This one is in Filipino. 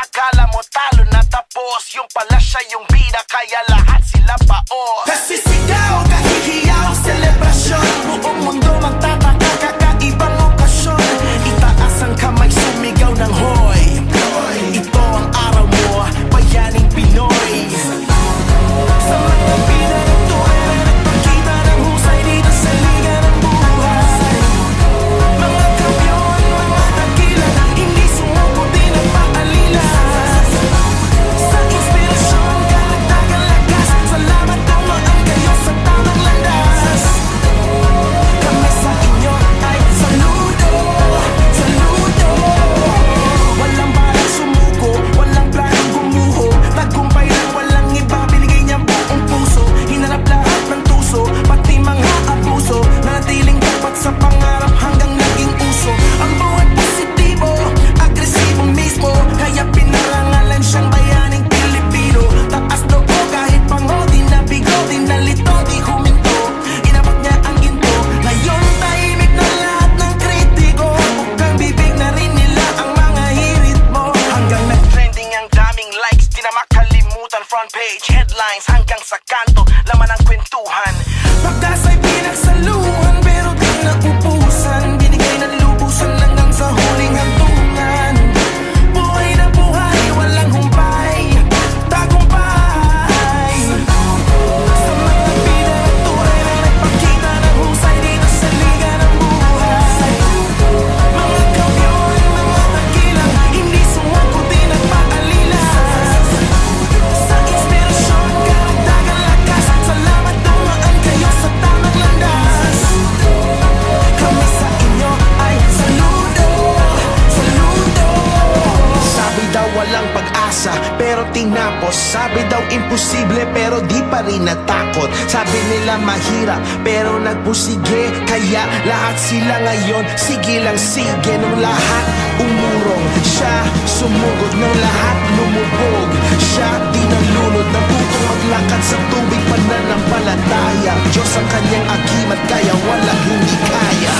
akala mo talo na tapos, yung pala siya yung bida, kaya lahat sila paos. Kasi sigaw, kahihiyaw, selebrasyon, buong mundo magtataka, kakaibang okasyon. Itaas ang kamay, sumigaw ng hoy. Ito ang araw mo, bayaning Pinoy. Sa mga bida ng tuwera, nagpakita ng husay dito sa liga ng buhay. Mga kampiyon, mga dakila, hindi sumuko, di nagpaalila. Sa inspirasyon, karagdagang lakas, salamat dumaan kayo sa tamang landas. Kami sa inyo ay saludo, saludo. Walang parang sumuko, walang planong gumuho, tagumpay lang walang iba, binigay niya buong puso. Hinarap lahat ng tuso, pati mga abuso, nanatiling tapat sa pangarap hanggang naging uso. Ang buhay positibo, agresibo mismo, kaya pinarangalan siyang bayaning Pilipino. Taas loob kahit pango, di nabigo, di nalito, di huminto. Inabot niya ang ginto, ngayon tahimik na lahat ng kritiko. Bukang bibig na rin nila ang mga hirit mo. Hanggang nag-trending ang daming likes, di na makalimutan. Front page, headlines, hanggang sa kanto, laman ang kwentuhan. Pagdasay pinagsaluhan, pero di naubusan. Binigay ng lubusan hanggang sa huling hantungan. Buhay na buhay, walang humpay, tagumpay. Sa mga bida ng tuwera, nagpakita ng husay dito sa liga ng buhay. Mga kampiyon, mga dakila, hindi sumuko, di nagpaalila. Sa inspirasyon, karagdagang lakas, salamat dumaan kayo sa tamang landas. Kami sa inyo ay saludo, saludo. Sabi daw walang pag-asa, pero tinapos. Sabi daw imposible, pero di pa rin natakot. Sabi nila mahirap, pero nagpusige. Kaya lahat sila ngayon, sige lang sige. Nung lahat umurong, siya sumugod. Nung lahat lumubog, siya di nalunod. Natutong maglakad sa tubig, pananampalataya. Diyos ang kanyang agimat, kaya walang hindi kaya.